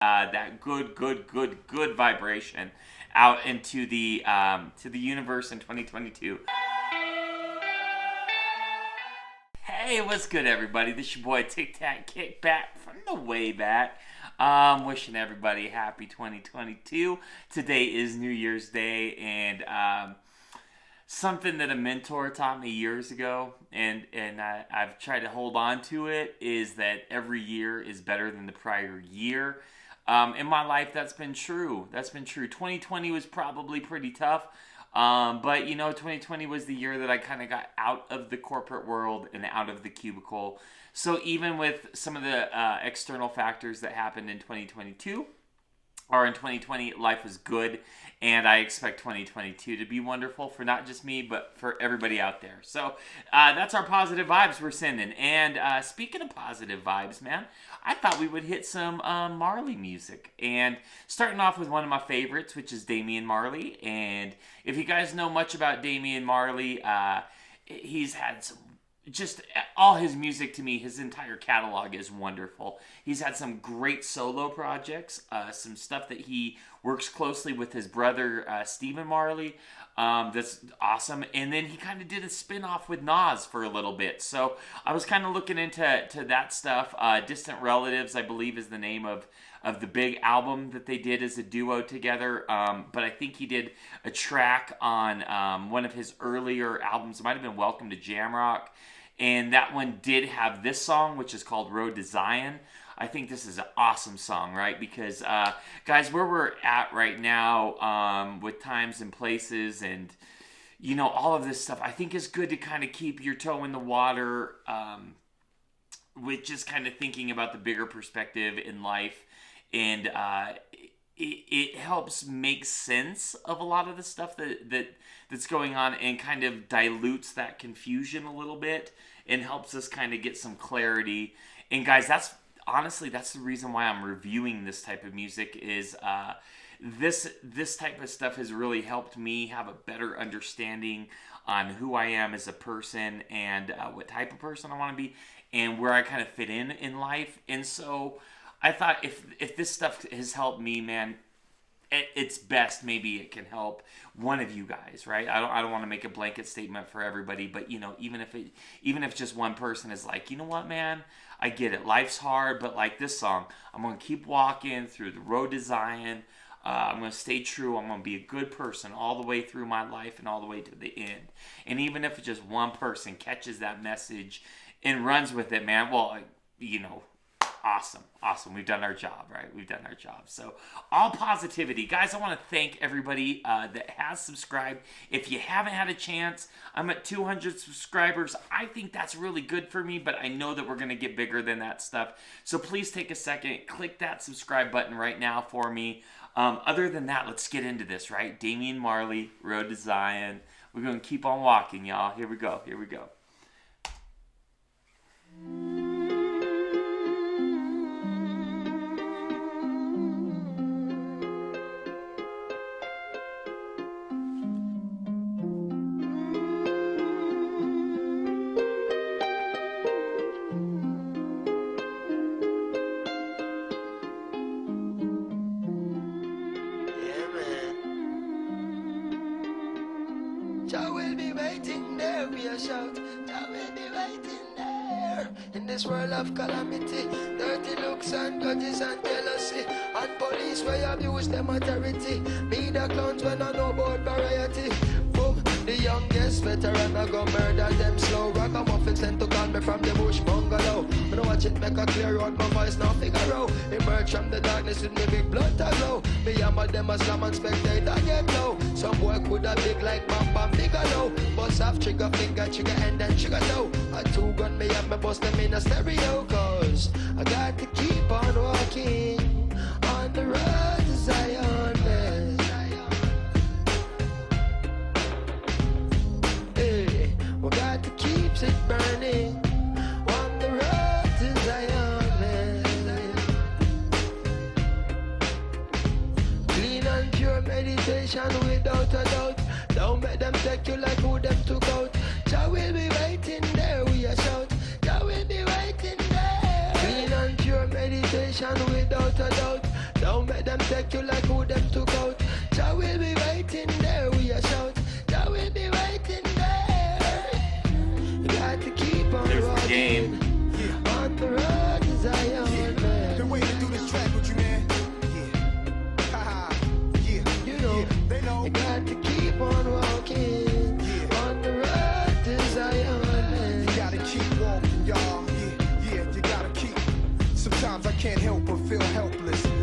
that good vibration out into the universe in 2022. Hey, what's good, everybody? This is your boy TicTacKickBack from the way back. Wishing everybody a happy 2022. Today is New Year's Day, and something that a mentor taught me years ago, and I've tried to hold on to it, is that every year is better than the prior year. In my life, that's been true. 2020 was probably pretty tough. But 2020 was the year that I kind of got out of the corporate world and out of the cubicle. So even with some of the external factors that happened in 2022, or in 2020, life was good, and I expect 2022 to be wonderful for not just me, but for everybody out there. So that's our positive vibes we're sending. And speaking of positive vibes, man, I thought we would hit some Marley music. And starting off with one of my favorites, which is Damian Marley. And if you guys know much about Damian Marley, he's had some, just all his music, to me, his entire catalog is wonderful. He's had some great solo projects, some stuff that he works closely with his brother Stephen Marley. That's awesome. And then he kind of did a spin-off with Nas for a little bit. So I was kind of looking into that stuff. Distant Relatives, I believe, is the name of the big album that they did as a duo together. But I think he did a track on one of his earlier albums. It might have been Welcome to Jamrock. And that one did have this song, which is called Road to Zion. I think this is an awesome song, right? Because, guys, where we're at right now with times and places and, all of this stuff, I think it's good to kind of keep your toe in the water with just kind of thinking about the bigger perspective in life. And it helps make sense of a lot of the stuff that's going on, and kind of dilutes that confusion a little bit and helps us kind of get some clarity. And guys, that's the reason why I'm reviewing this type of music, is this type of stuff has really helped me have a better understanding on who I am as a person, and what type of person I want to be, and where I kind of fit in life. And so I thought if this stuff has helped me, man, it's best maybe it can help one of you guys, right? I don't want to make a blanket statement for everybody, but even if just one person is like, you know what, man, I get it, life's hard, but like this song, I'm gonna keep walking through the road to Zion. I'm gonna stay true. I'm gonna be a good person all the way through my life and all the way to the end. And even if just one person catches that message and runs with it, man, well, Awesome. We've done our job, right? We've done our job. So, all positivity. Guys, I want to thank everybody that has subscribed. If you haven't had a chance, I'm at 200 subscribers. I think that's really good for me, but I know that we're going to get bigger than that stuff. So, please take a second, click that subscribe button right now for me. Other than that, let's get into this, right? Damian Marley, Road to Zion. We're going to keep on walking, y'all. Here we go. Jah will be waiting there, we a shout. Jah will be waiting there. In this world of calamity, dirty looks and grudges and jealousy, and police where abuse them authority. Me the clowns when I know about variety. Boom, the youngest veteran I go murder them slow. Ragamuffin sent to call me from the bush bungalow. When I watch it make a clear out, my voice now figure out. Emerge from the darkness with me big blood to glow. Me hammer them a slam and spectator get low. Some boy coulda big like Bam Bam Bigelow. Bust off trigger finger, trigger and then trigger toe. A two gun me up, me bust them in a stereo. Cause I got to keep on walking on the road to Zion. Hey, we got to keep it burning on the road to Zion. Clean and pure meditation without a doubt. Don't make them take you like who them took out. Jah will be waiting there, we a shout. Jah will be waiting there. Clean and pure meditation without a doubt.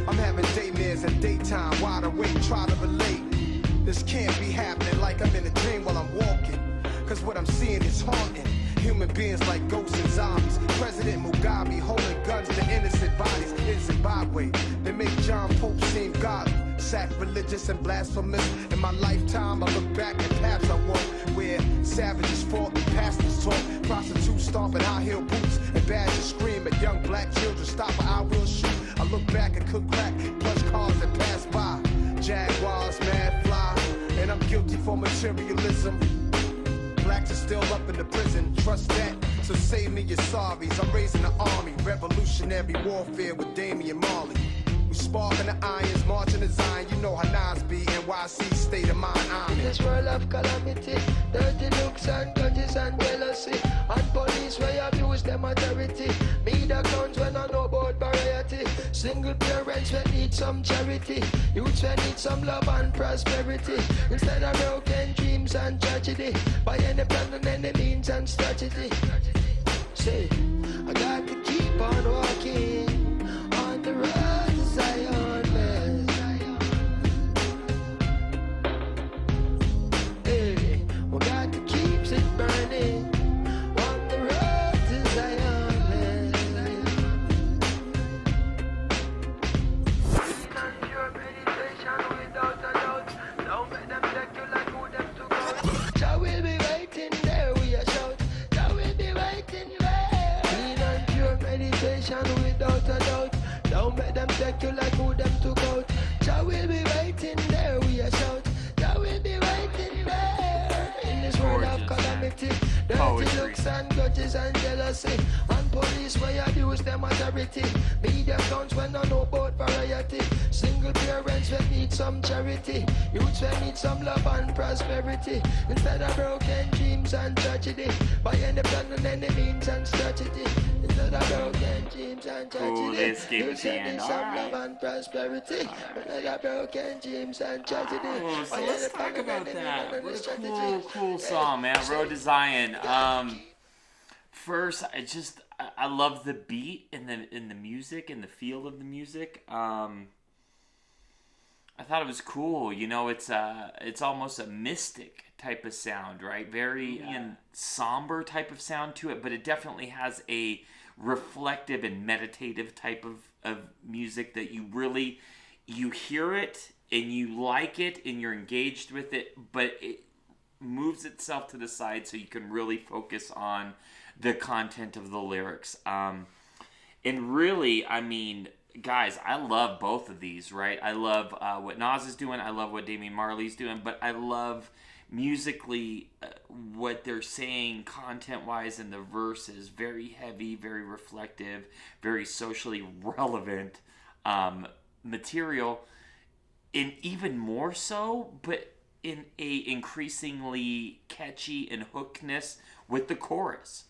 I'm having daymares and daytime, wide awake, try to relate. This can't be happening like I'm in a dream while I'm walking. Cause what I'm seeing is haunting. Human beings like ghosts and zombies. President Mugabe holding guns to innocent bodies in Zimbabwe. They make John Pope seem godly, sacrilegious and blasphemous. In my lifetime, I look back at paths I walk where savages fought and pastors taught. Prostitutes stomping high-heel boots and badgers scream at young black children. Stop or I will shoot. I look back and cook crack, plush cars that pass by. Jaguars, mad fly, and I'm guilty for materialism. Blacks are still up in the prison, trust that. So save me your sorries. I'm raising an army, revolutionary warfare with Damian Marley. We sparking the irons, marching the Zion. You know how Nas be, NYC, state of mind, I'm In this world of calamity, dirty looks and grudges and jealousy, and police where abuse them authority. Me the clowns when I know about variety. Single parents when need some charity. Youths when need some love and prosperity. Instead of broken dreams and tragedy, by any plan and any means and strategy. Say, I got to keep on walking on the road to Zion, man. Hey, we got to keep it burning on the road to Zion, man. And your meditation without a doubt. Don't let them take you like who them to go. Jah will be waiting there, we a shout. Jah will be waiting there. Clean and pure meditation without a doubt. Don't let them take you like who them to go. Jah will be waiting there, we a shout. Jah will be waiting there. In this world of calamity, dirty looks and grudges and jealousy, and police where abuse them authority. Media accounts when I know about variety. Single parents when need some charity. Youths when need some love and prosperity. Instead of broken dreams and tragedy, by any plan and any means and strategy. Instead of broken dreams and tragedy, this game is the end. some Alright. love and prosperity. Instead of broken dreams and tragedy. Oh, so by let's any talk plan and about any that. means and What a strategy. cool song, man. Road to Zion. First, I love the beat and the music and the feel of the music. I thought it was cool. You know, it's almost a mystic type of sound, right? Very somber type of sound to it, but it definitely has a reflective and meditative type of music that you hear it and you like it and you're engaged with it, but it moves itself to the side so you can really focus on the content of the lyrics. And really, I mean, guys, I love both of these, right? I love what Nas is doing. I love what Damian Marley's doing. But I love musically what they're saying content-wise in the verses. Very heavy, very reflective, very socially relevant material. And even more so, but in a increasingly catchy and hookedness with the chorus.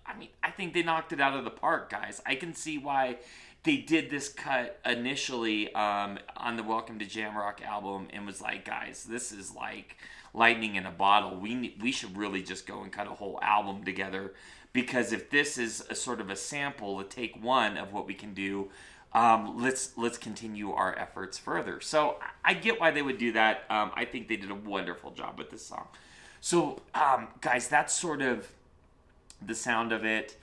I mean, I think they knocked it out of the park, guys. I can see why they did this cut initially on the Welcome to Jamrock album and was like, guys, this is like lightning in a bottle. We should really just go and cut a whole album together, because if this is a sort of a sample, a take one of what we can do, let's continue our efforts further. So I get why they would do that. I think they did a wonderful job with this song. So guys, that's sort of the sound of it,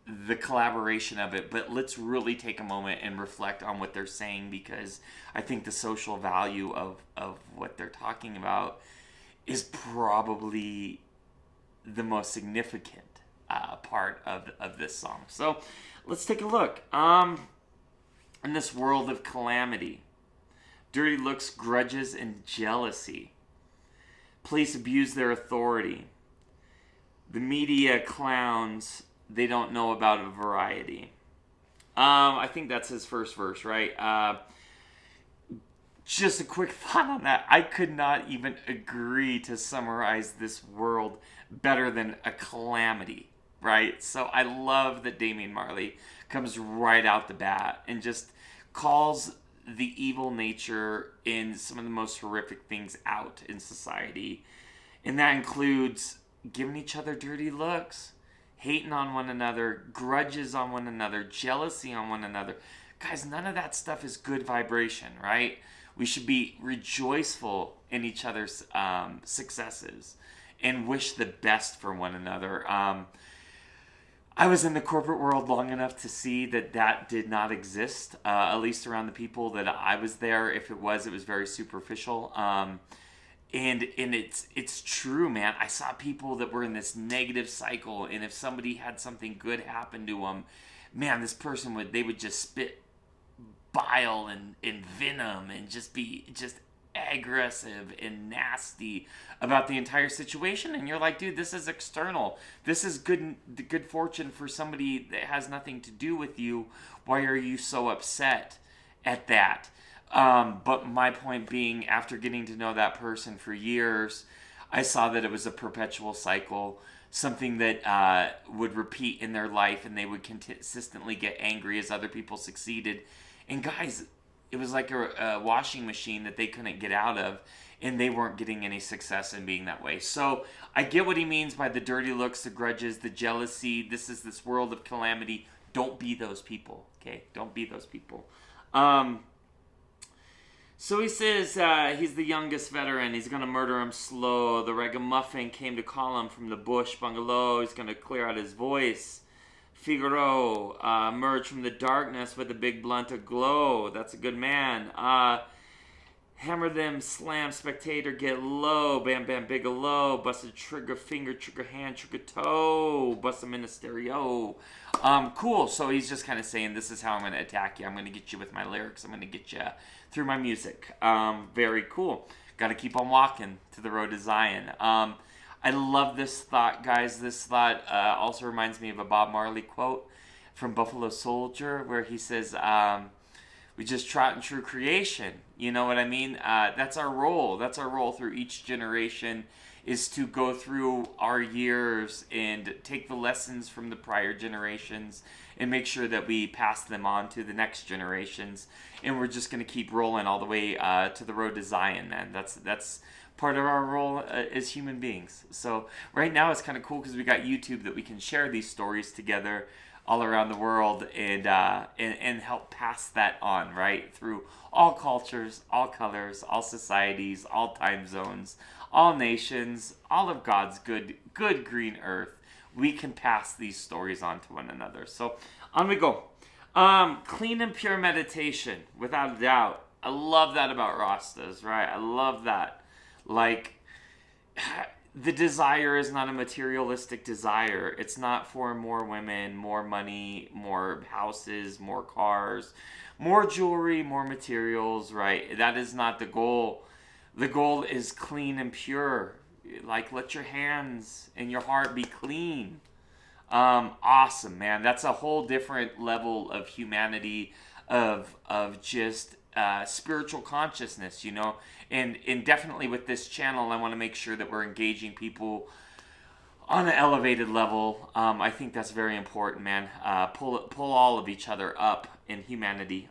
the collaboration of it, but let's really take a moment and reflect on what they're saying, because I think the social value of what they're talking about is probably the most significant part of this song. So let's take a look. In this world of calamity, dirty looks, grudges, and jealousy, police abuse their authority. The media clowns, they don't know about a variety. I think that's his first verse, right? Just a quick thought on that. I could not even agree to summarize this world better than a calamity, right? So I love that Damian Marley comes right out the bat and just calls the evil nature in some of the most horrific things out in society. And that includes giving each other dirty looks, hating on one another, grudges on one another, jealousy on one another, Guys, none of that stuff is good vibration, right? We should be rejoiceful in each other's successes and wish the best for one another. I was in the corporate world long enough to see that did not exist, at least around the people that I was there. If it was very superficial. And it's true, man. I saw people that were in this negative cycle, and if somebody had something good happen to them, man, this person would just spit bile and venom and just be just aggressive and nasty about the entire situation. And you're like, dude, this is external. This is good fortune for somebody that has nothing to do with you. Why are you so upset at that? But my point being, after getting to know that person for years, I saw that it was a perpetual cycle, something that would repeat in their life, and they would consistently get angry as other people succeeded. And guys, it was like a washing machine that they couldn't get out of, and they weren't getting any success in being that way. So I get what he means by the dirty looks, the grudges, the jealousy. This world of calamity. Don't be those people, okay? Don't be those people. So he says he's the youngest veteran. He's going to murder him slow. The ragamuffin came to call him from the bush bungalow. He's going to clear out his voice. Figaro emerged from the darkness with a big blunt aglow. That's a good man. Hammer them, slam, spectator, get low. Bam, bam, Bigelow. Busted trigger finger, trigger hand, trigger toe. Bust him in the stereo. Cool. So he's just kind of saying, this is how I'm going to attack you. I'm going to get you with my lyrics. I'm going to get you through my music. Very cool. Got to keep on walking to the road to Zion. I love this thought, guys. This thought also reminds me of a Bob Marley quote from Buffalo Soldier, where he says, we just trot in true creation. You know what I mean? That's our role. That's our role through each generation, is to go through our years and take the lessons from the prior generations and make sure that we pass them on to the next generations. And we're just going to keep rolling all the way to the road to Zion, man. That's part of our role as human beings. So right now it's kind of cool because we got YouTube that we can share these stories together all around the world and help pass that on, right? Through all cultures, all colors, all societies, all time zones, all nations, all of God's good green earth. We can pass these stories on to one another. So on we go. Clean and pure meditation, without a doubt. I love that about Rastas, right? I love that. Like, the desire is not a materialistic desire. It's not for more women, more money, more houses, more cars, more jewelry, more materials, right? That is not the goal. The goal is clean and pure. Like, let your hands and your heart be clean. Awesome, man. That's a whole different level of humanity, of just spiritual consciousness, you know. And definitely with this channel, I want to make sure that we're engaging people on an elevated level. I think that's very important, man. Pull all of each other up in humanity.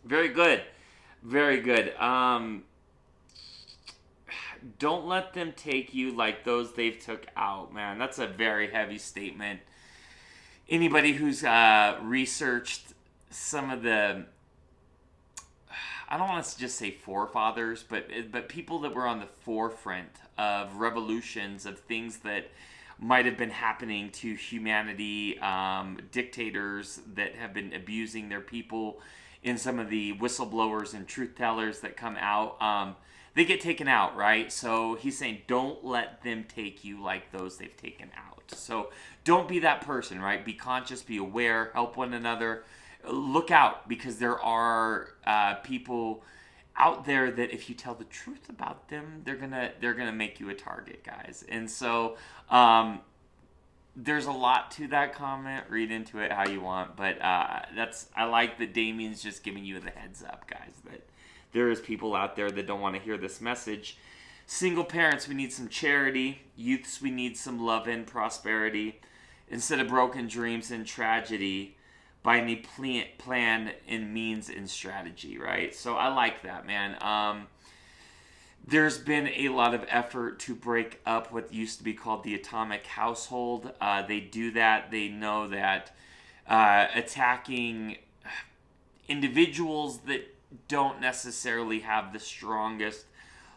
Very good. Very good. Don't let them take you like those they've took out, man. That's a very heavy statement. Anybody who's researched some of the, I don't want to just say forefathers, but people that were on the forefront of revolutions, of things that might have been happening to humanity, dictators that have been abusing their people, in some of the whistleblowers and truth tellers that come out, they get taken out, right? So he's saying, don't let them take you like those they've taken out. So don't be that person, right? Be conscious, be aware, help one another. Look out, because there are people out there that if you tell the truth about them, they're gonna make you a target, guys. And so there's a lot to that comment. Read into it how you want, but I like that Damian's just giving you the heads up, guys, that there is people out there that don't want to hear this message. Single parents, we need some charity. Youths, we need some love and prosperity. Instead of broken dreams and tragedy, by any plan and means and strategy, right? So I like that, man. There's been a lot of effort to break up what used to be called the atomic household. They do that. They know that attacking individuals that don't necessarily have the strongest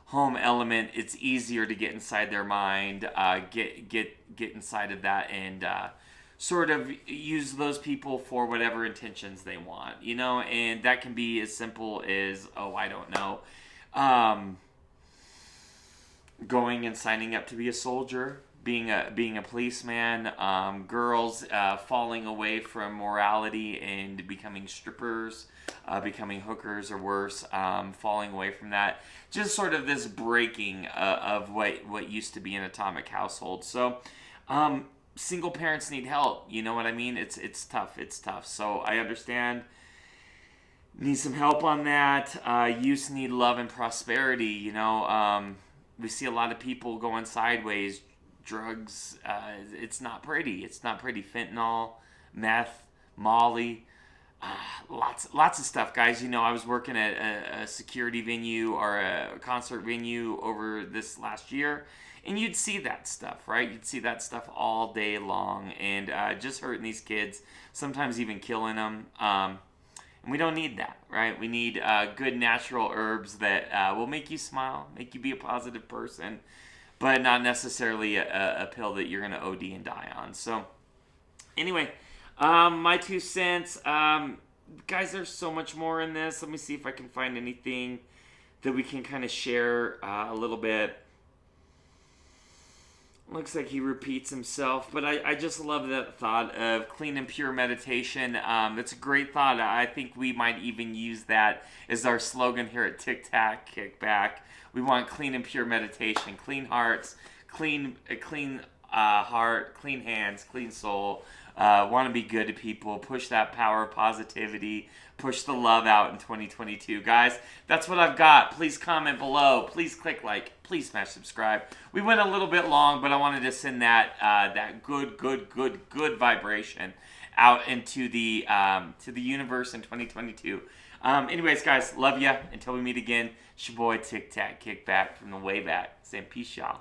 home element, it's easier to get inside their mind, get inside of that, and sort of use those people for whatever intentions they want, you know. And that can be as simple as, oh, I don't know, going and signing up to be a soldier, being a policeman, girls falling away from morality and becoming strippers, becoming hookers or worse, falling away from that. Just sort of this breaking of what used to be an atomic household. So single parents need help. You know what I mean? It's tough. It's tough. So I understand. Need some help on that. Youth need love and prosperity. You know, we see a lot of people going sideways. Drugs. It's not pretty. It's not pretty. Fentanyl, meth, Molly. Lots of stuff, guys. You know, I was working at a security venue or a concert venue over this last year, and you'd see that stuff, right? You'd see that stuff all day long, and just hurting these kids, sometimes even killing them. And we don't need that, right? We need good natural herbs that will make you smile, make you be a positive person, but not necessarily a pill that you're going to OD and die on. So, anyway, my 2 cents. Guys, there's so much more in this. Let me see if I can find anything that we can kind of share a little bit. Looks like he repeats himself, but I just love that thought of clean and pure meditation. It's a great thought. I think we might even use that as our slogan here at TicTacKickBack. We want clean and pure meditation, clean hearts, clean heart, clean hands, clean soul. Want to be good to people, push that power of positivity, push the love out in 2022. Guys, that's what I've got. Please comment below. Please click like. Please smash subscribe. We went a little bit long, but I wanted to send that good vibration out into the universe in 2022. Anyways, guys, love ya. Until we meet again, it's your boy TicTacKickBack from the way back. Saying peace, y'all.